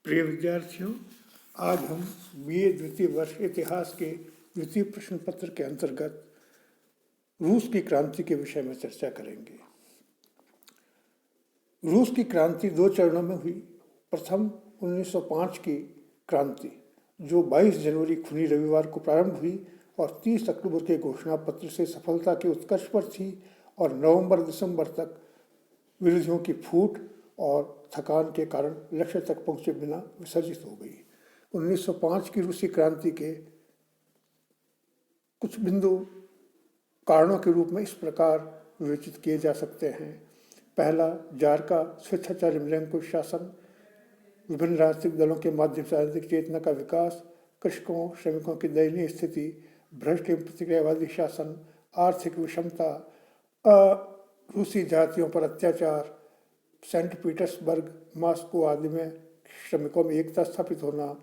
प्रिय विद्यार्थियों, आज हम बीए द्वितीय वर्ष इतिहास के द्वितीय प्रश्न पत्र के अंतर्गत रूस की क्रांति के विषय में चर्चा करेंगे। रूस की क्रांति दो चरणों में हुई। प्रथम 1905 की क्रांति, जो 22 जनवरी खूनी रविवार को प्रारंभ हुई और 30 अक्टूबर के घोषणा पत्र से सफलता के उत्कर्ष पर थी और नवंबर-दिसंबर तक विरोधियों की फूट और थकान के कारण लक्ष्य तक पहुंचे बिना विसर्जित हो गई। 1905 की रूसी क्रांति के कुछ बिंदु कारणों के रूप में इस प्रकार विवेचित किए जा सकते हैं। पहला, जार का स्वेच्छाचारी निरंकुश शासन, विभिन्न राजनीतिक दलों के माध्यम से राजनीतिक चेतना का विकास, कृषकों श्रमिकों की दयनीय स्थिति, भ्रष्ट एवं प्रतिक्रियावादी शासन, आर्थिक विषमता, रूसी जातियों पर अत्याचार, सेंट पीटर्सबर्ग, मॉस्को आदि में श्रमिकों में एकता स्थापित होना,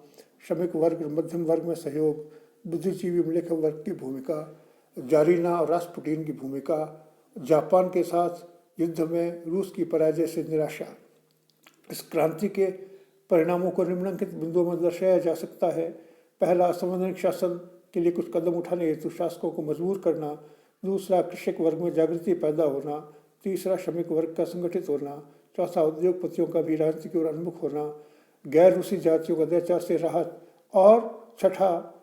श्रमिक वर्ग मध्यम वर्ग में सहयोग, बुद्धिजीवी लेखक वर्ग की भूमिका, जारीना और रास्पुटिन की भूमिका, जापान के साथ युद्ध में रूस की पराजय से निराशा। इस क्रांति के परिणामों को निम्नलिखित बिंदुओं में दर्शाया जा सकता है। पहला, संवैधानिक शासन के लिए कुछ कदम उठाने हेतु शासकों को मजबूर करना। दूसरा, कृषक वर्ग में जागृति पैदा होना। तीसरा, श्रमिक वर्ग का संगठित होना। चौथा, उद्योगपतियों का भी राजनीति की ओर उन्मुख होना। गैर रूसी जातियों का अत्याचार से राहत। और छठा,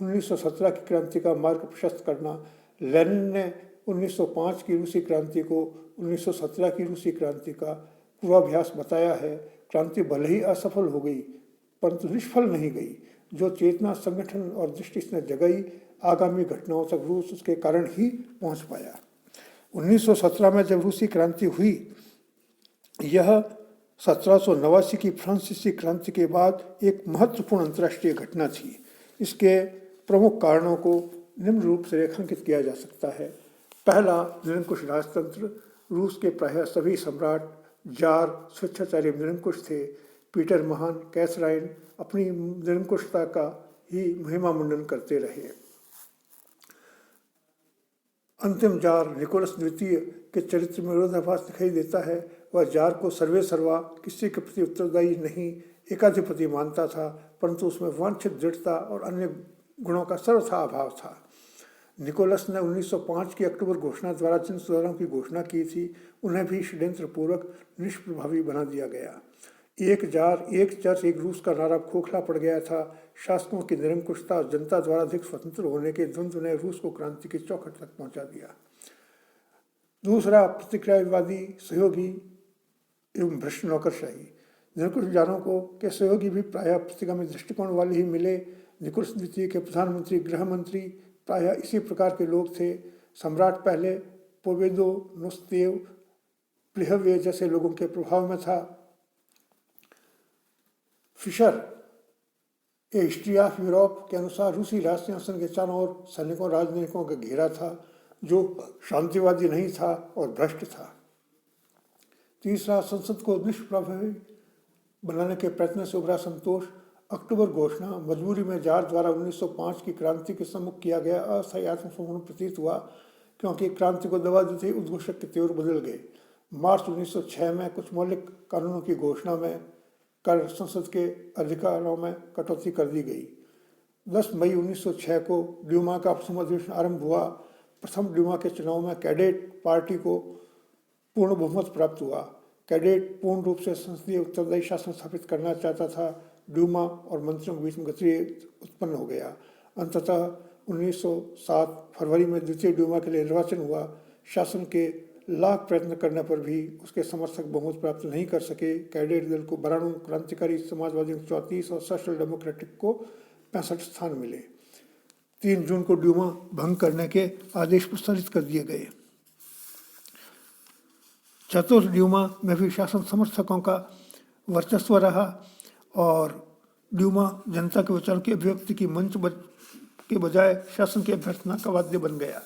1917 की क्रांति का मार्ग प्रशस्त करना। लेनिन ने 1905 की रूसी क्रांति को 1917 की रूसी क्रांति का पूर्वाभ्यास बताया है। क्रांति भले ही असफल हो गई परंतु निष्फल नहीं गई। जो चेतना, संगठन और दृष्टि इसने जगाई, आगामी घटनाओं तक रूस उसके कारण ही पहुंच पाया। 1917 में जब रूसी क्रांति हुई, यह 1789 की फ्रांसीसी क्रांति के बाद एक महत्वपूर्ण अंतर्राष्ट्रीय घटना थी। इसके प्रमुख कारणों को निम्न रूप से रेखांकित किया जा सकता है। पहला, निरंकुश राजतंत्र। रूस के प्रायः सभी सम्राट जार स्वेच्छाचारी निरंकुश थे। पीटर महान, कैथराइन अपनी निरंकुशता का ही महिमा मंडन करते रहे। अंतिम जार निकोलस द्वितीय के चरित्र में विरोधाभास दिखाई देता है। वह जार को सर्वे सर्वा, किसी के प्रति उत्तरदायी नहीं, एकाधिपति मानता था, परंतु उसमें वांछित दृढ़ता और अन्य गुणों का सर्वथा अभाव था। निकोलस ने 1905 की अक्टूबर घोषणा द्वारा जिन सुधारों की घोषणा की थी, उन्हें भी षड्यंत्र पूर्वक निष्प्रभावी बना दिया गया। एक जार, एक चर्च, एक रूस का नारा खोखला पड़ गया था। शासकों की निरंकुशता और जनता द्वारा अधिक स्वतंत्र होने के द्वंद्व ने रूस को क्रांति की चौखट तक पहुंचा दिया। दूसरा, प्रतिक्रियावादी सहयोगी एवं भ्रष्ट नौकरशाही। निरंकुश जारों को के सहयोगी भी प्रायः प्रतिगामी दृष्टिकोण वाले ही मिले। निकोलस द्वितीय के प्रधानमंत्री, गृह मंत्री प्रायः इसी प्रकार के लोग थे। सम्राट पहले पोवेदो, नुस्तेव, प्लिहवे जैसे लोगों के प्रभाव में था। Fisher a history of Europe के अनुसार रूसी राज सिंहासन के चारों ओर सैनिकों राजनयिकों का घेरा था, जो शांतिवादी नहीं था और भ्रष्ट था। तीसरा, संसद को निष्प्रभावी बनाने के प्रयत्न से उभरा संतोष। अक्टूबर घोषणा मजबूरी में जार द्वारा 1905 की क्रांति के सम्मुख किया गया अस्थायी आत्मसमर्पण प्रतीत हुआ, क्योंकि क्रांति को दबा देते ही उद्घोषक के तेवर बदल गए। मार्च 1906 में कुछ मौलिक कानूनों की घोषणा में कर संसद के अधिकारों में कटौती कर दी गई। 10 मई 1906 को ड्यूमा का प्रथम अधिवेशन आरंभ हुआ। प्रथम ड्यूमा के चुनाव में कैडेट पार्टी को पूर्ण बहुमत प्राप्त हुआ। कैडेट पूर्ण रूप से संसदीय उत्तरदायी शासन स्थापित करना चाहता था। ड्यूमा और मंत्रियों के बीच में गतिरोध उत्पन्न हो गया। अंततः 1907 फरवरी में द्वितीय ड्यूमा के लिए निर्वाचन हुआ। शासन के लाख प्रयत्न करने पर भी उसके समर्थक बहुमत प्राप्त नहीं कर सके। कैडेट दल को 92, क्रांतिकारी समाजवादियों को 34 और सोशल डेमोक्रेटिक को 65 स्थान मिले। 3 जून को ड्यूमा भंग करने के आदेश प्रसारित कर दिए गए। चतुर्थ ड्यूमा में भी शासन समर्थकों का वर्चस्व रहा और ड्यूमा जनता के विचारों की अभिव्यक्ति की मंच के बजाय शासन की अभ्यर्थना का वाद्य बन गया।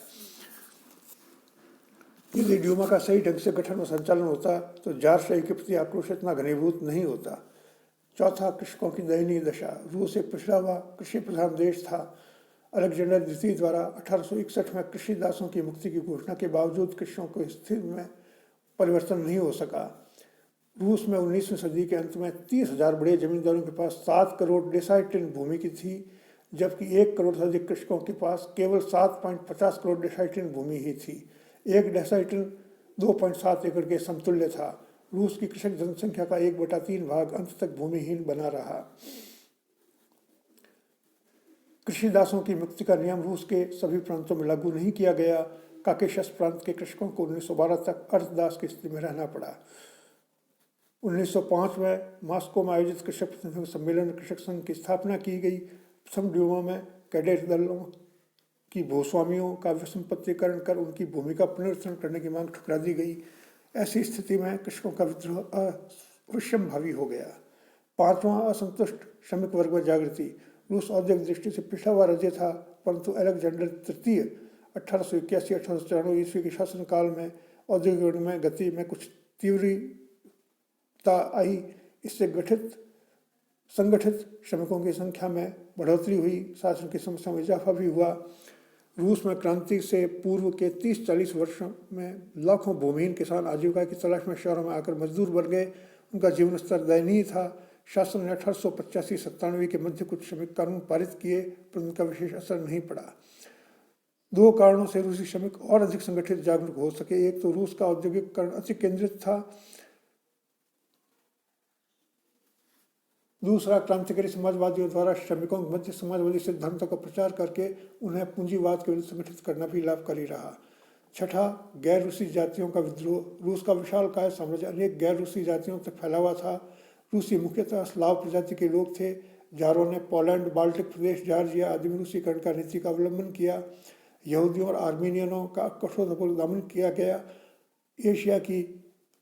यदि ड्यूमा का सही ढंग से गठन और संचालन होता तो जारशाही के प्रति आक्रोश इतना घनीभूत नहीं होता। चौथा, कृषकों की दयनीय दशा। रूस एक पिछड़ा हुआ कृषि प्रधान देश था। अलेक्जेंडर द्वितीय द्वारा 1861 में कृषि दासों की मुक्ति की घोषणा के बावजूद कृषकों की स्थिति में परिवर्तन नहीं हो सका। रूस में 19वीं सदी के अंत में 30,000 बड़े जमींदारों के पास 7 करोड़ डेसाइटिन भूमि की थी, जबकि 1 करोड़ से अधिक कृषकों के पास केवल 7.50 करोड़ डेसाइटिन भूमि ही थी। एक डेसाइटिन 2.7 एकड़ के समतुल्य था। रूस की कृषक जनसंख्या का 1/3 भाग अंत तक भूमिहीन बना रहा। कृषि दासों की मुक्ति का नियम रूस के सभी प्रांतों में लागू नहीं किया गया। काकेशस प्रांत के कृषकों को 1912 तक अर्धदास की स्थिति में रहना पड़ा। 1905 में मॉस्को में आयोजित कृषक प्रतिनिधियों सम्मेलन में कृषक संघ की स्थापना की गई। समड्यूमा में कैडेट दलों की भूस्वामियों का विसंपत्तिकरण कर उनकी भूमि का पुनर्वितरण करने की मांग ठुकरा दी गई। ऐसी स्थिति में कृषकों का विद्रोह अवश्यंभावी हो गया। 5वां असंतुष्ट श्रमिक वर्ग में जागृति। रूस औद्योगिक दृष्टि से पिछड़ा हुआ राज्य था, परंतु अलेक्जेंडर तृतीय 1881-1894 ईस्वी के शासनकाल में औद्योगिक में गति में कुछ तीव्रता आई। इससे संगठित श्रमिकों की संख्या में बढ़ोतरी हुई, शासन की समस्या में इजाफा भी हुआ। रूस में क्रांति से पूर्व के 30-40 वर्षों में लाखों भूमिहीन किसान आजीविका की तलाश में शहरों में आकर मजदूर बन गए। उनका जीवन स्तर दयनीय था। शासन ने 1885-97 के मध्य कुछ श्रमिक कानून पारित किए, पर उनका विशेष असर नहीं पड़ा। 2 कारणों से रूसी श्रमिक और अधिक संगठित जागरूक हो सके। एक तो रूस का औद्योगिकरण अति केंद्रित था, दूसरा क्रांतिकारी समाजवादियों द्वारा श्रमिकों के मध्य समाजवादी सिद्धांतों का प्रचार करके उन्हें पूंजीवाद के विरुद्ध संगठित करना भी लाभकारी रहा। छठा, गैर रूसी जातियों का विद्रोह। रूस का विशालकाय साम्राज्य अनेक गैर रूसी जातियों तक फैला हुआ था। रूसी मुख्यतः स्लाव प्रजाति के लोग थे। जारों ने पोलैंड, बाल्टिक प्रदेश, जॉर्जिया आदि में रूसीकरण का नीति का अवलंबन किया। यहूदियों और आर्मीनियनों का कठोरतापूर्वक दमन किया गया। एशिया की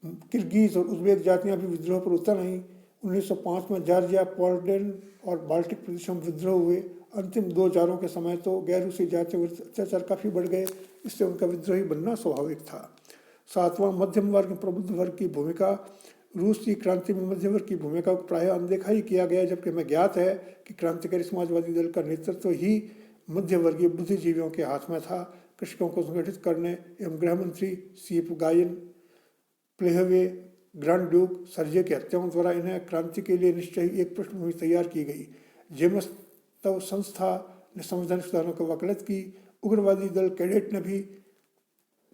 किर्गिज और उज़्बेक जातियां भी विद्रोह पर उतर आईं। 1905 में जॉर्जिया, पोलैंड और बाल्टिक प्रदेशों में विद्रोह हुए। अंतिम 2 जारों के समय तो गैर रूसी जातियों के अत्याचार काफ़ी बढ़ गए, इससे उनका विद्रोही बनना स्वाभाविक था। 7वां, मध्यम वर्ग, प्रबुद्ध वर्ग की भूमिका। रूस की क्रांति में मध्यम वर्ग की भूमिका को प्रायः अनदेखा ही किया गया, जबकि हमें ज्ञात है कि क्रांतिकारी समाजवादी दल का नेतृत्व ही मध्यवर्गीय बुद्धिजीवियों के हाथ में था। कृषकों को संगठित करने एवं गृह मंत्री सीप गायन, प्लेहवे, ग्रांड ड्यूक सर्जे की हत्याओं द्वारा इन्हें क्रांति के लिए निश्चय एक पृष्ठभूमि तैयार की गई। जेमस्तव संस्था ने संवैधानिक सुधारों की वकालत की। उग्रवादी दल कैडेट ने भी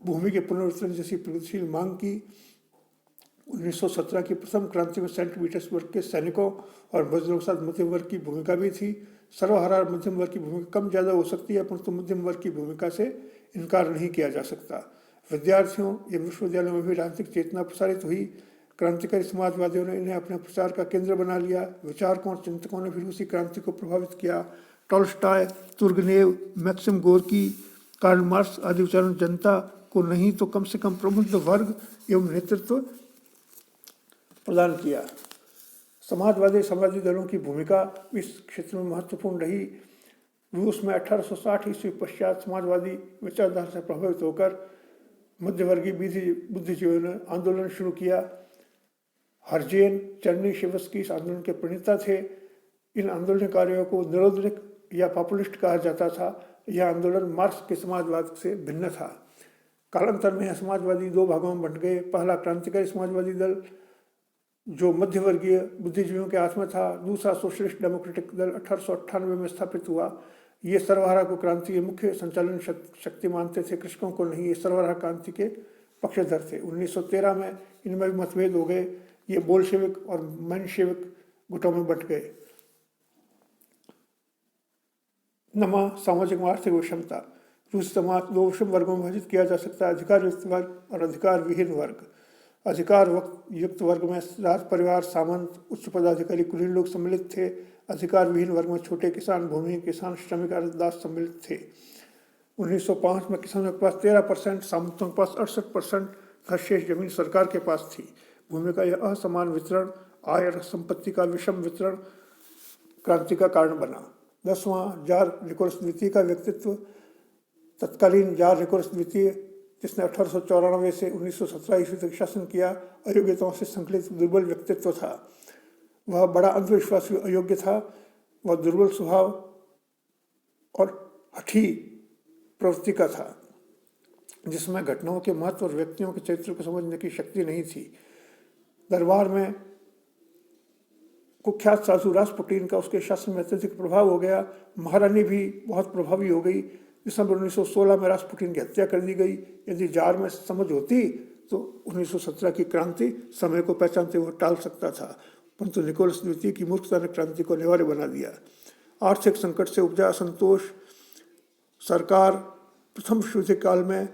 भूमि के पुनर्वितरण जैसी प्रगतिशील मांग की। 1917 की प्रथम क्रांति में सेंट पीटर्सबर्ग के सैनिकों और मजदूरों के साथ मध्यम वर्ग की भूमिका भी थी। सर्वहारा मध्यम वर्ग की भूमिका कम ज़्यादा हो सकती है, परंतु मध्यम वर्ग की भूमिका से इनकार नहीं किया जा सकता। विद्यार्थियों एवं विश्वविद्यालयों में भी राजनीतिक चेतना प्रसारित हुई। क्रांतिकारी समाजवादियों ने इन्हें अपने प्रचार का केंद्र बना लिया। विचारकों और चिंतकों ने भी रूसी क्रांति को प्रभावित किया। Tolstoy, Turgenev, Maxim Gorky, Karl Marx आदि विचारों जनता को नहीं तो कम से कम प्रबुद्ध वर्ग एवं नेतृत्व प्रदान किया। समाजवादी साम्राज्यवादी दलों की भूमिका इस क्षेत्र में महत्वपूर्ण रही। रूस में 1860 ईस्वी पश्चात समाजवादी विचारधारा से प्रभावित होकर मध्यवर्गीय बुद्धिजीवियों ने आंदोलन शुरू किया। हर्जेन, चर्नीशेवस्की इस आंदोलन के प्रणेता थे। इन आंदोलनकारियों को निरोधक या पॉपुलिस्ट कहा जाता था। यह आंदोलन मार्क्स के समाजवाद से भिन्न था। कालांतर में यह समाजवादी 2 भागों में बंट गए। पहला क्रांतिकारी समाजवादी दल जो मध्यवर्गीय बुद्धिजीवियों के हाथ में था। दूसरा सोशलिस्ट डेमोक्रेटिक दल 1898 में स्थापित हुआ। ये सर्वहारा को क्रांति के मुख्य संचालन शक्ति मानते थे, कृषकों को नहीं। ये सर्वहारा क्रांति के पक्षधर थे। 1913 में इनमें भी मतभेद हो गए। ये बोल्शेविक और मेंशेविक गुटों में बंट गए। नमा, सामाजिक व आर्थिक विषमता। रूसी समाज 2 विषम वर्गों में विभाजित किया जा सकता है, अधिकार युक्त वर्ग और अधिकार विहीन वर्ग। अधिकार युक्त वर्ग में राज परिवार, सामंत, उच्च पदाधिकारी, कुलीन लोग सम्मिलित थे। अधिकार विहीन वर्ग में छोटे किसान, भूमिहीन किसान, श्रमिक, अर्धदास सम्मिलित थे। 1905 में किसानों के पास 13%, सामंतों के पास 68% तथा शेष जमीन सरकार के पास थी। भूमि का यह असमान वितरण, आय और संपत्ति का विषम वितरण क्रांति का कारण बना। 10वां, जार निकोलस द्वितीय का व्यक्तित्व। तत्कालीन जार निकोलस द्वितीय, जिसने 1894 से 1917 ईस्वी तक शासन किया, अयोग्यताओं से संकलित दुर्बल व्यक्तित्व था। वह बड़ा अंधविश्वासी अयोग्य था। वह दुर्बल स्वभाव और हठी प्रवृत्ति का था, जिसमें घटनाओं के महत्व और व्यक्तियों के चरित्र को समझने की शक्ति नहीं थी। दरबार में कुख्यात साधु रासपुटीन का उसके शासन में अत्यधिक प्रभाव हो गया। महारानी भी बहुत प्रभावी हो गई। दिसंबर 1916 में रासपुटीन की हत्या कर दी गई। यदि जार में समझ होती तो 1917 की क्रांति समय को पहचानते हुए टाल सकता था, परंतु निकोलस द्वितीय की मूर्खता ने क्रांति को अनिवार्य बना दिया। आर्थिक संकट से उपजा असंतोष सरकार प्रथम विश्व युद्ध काल में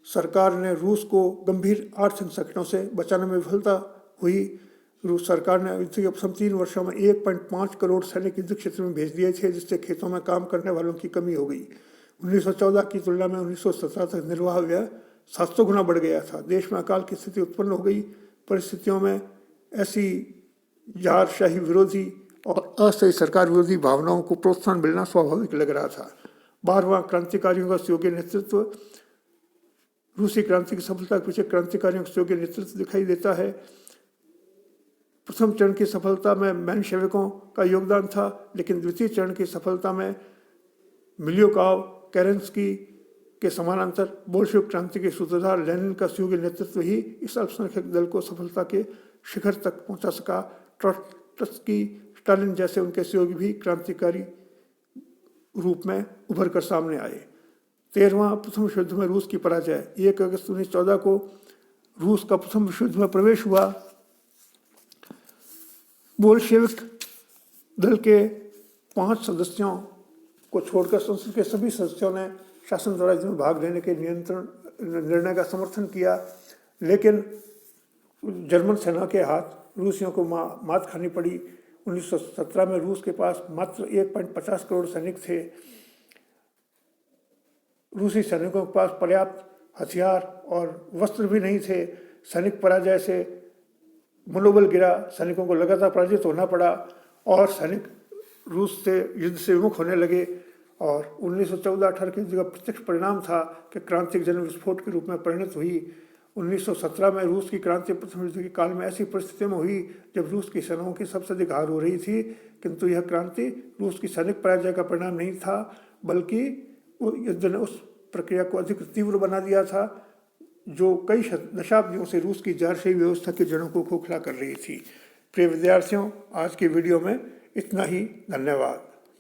सरकार ने रूस को गंभीर आर्थिक संकटों से बचाने में विफलता हुई। रूस सरकार ने युद्ध के प्रथम 3 वर्षों में 1.5 करोड़ सैनिक युद्ध क्षेत्र में भेज दिए थे, जिससे खेतों में काम करने वालों की कमी हो गई। 1914 की तुलना में 1917 तक निर्वाह व्यय 700 गुना बढ़ गया था। देश में अकाल की स्थिति उत्पन्न हो गई। परिस्थितियों में ऐसी जारशाही विरोधी और अस्थायी सरकार विरोधी भावनाओं को प्रोत्साहन मिलना स्वाभाविक लग रहा था। 12वां क्रांतिकारियों का सुयोग्य नेतृत्व। रूसी क्रांति की सफलता के पीछे क्रांतिकारियों का सुयोग्य नेतृत्व दिखाई देता है। प्रथम चरण की सफलता में मेनशेविकों का योगदान था, लेकिन द्वितीय चरण की सफलता में मिलियोकाव, केरेंस्की के समानांतर बोल्शेविक क्रांति के सूत्रधार लेनिन का सुयोग्य नेतृत्व ही इस अल्पसंख्यक दल को सफलता के शिखर तक पहुंचा सका। ट्रॉट्स्की, स्टालिन जैसे उनके सहयोगी भी क्रांतिकारी रूप में उभर कर सामने आए। 13वां प्रथम विश्व युद्ध में रूस की पराजय। 1 अगस्त 1914 को रूस का प्रथम विश्व युद्ध में प्रवेश हुआ। बोल्शेविक दल के 5 सदस्यों को छोड़कर संसद के सभी सदस्यों ने शासन द्वारा इसमें भाग लेने के निर्णय का समर्थन किया, लेकिन जर्मन सेना के हाथ रूसियों को मात खानी पड़ी। 1917 में रूस के पास मात्र 1.50 करोड़ सैनिक थे। रूसी सैनिकों के पास पर्याप्त हथियार और वस्त्र भी नहीं थे। सैनिक पराजय से मनोबल गिरा, सैनिकों को लगातार पराजित होना पड़ा और सैनिक रूस से युद्ध से विमुख होने लगे। और 1914-18 के युद्ध का प्रत्यक्ष परिणाम था कि क्रांति जन विस्फोट के रूप में परिणत हुई। 1917 में रूस की क्रांति प्रथम युद्ध के काल में ऐसी परिस्थितियों में हुई जब रूस की सेनाओं की सबसे अधिक हार हो रही थी, किंतु यह क्रांति रूस की सैनिक पराजय का परिणाम नहीं था, बल्कि युद्ध ने उस प्रक्रिया को अधिक तीव्र बना दिया था जो कई दशाब्दियों से रूस की जारशाही व्यवस्था की जड़ों को खोखला कर रही थी। प्रिय विद्यार्थियों, आज के वीडियो में इतना ही। धन्यवाद।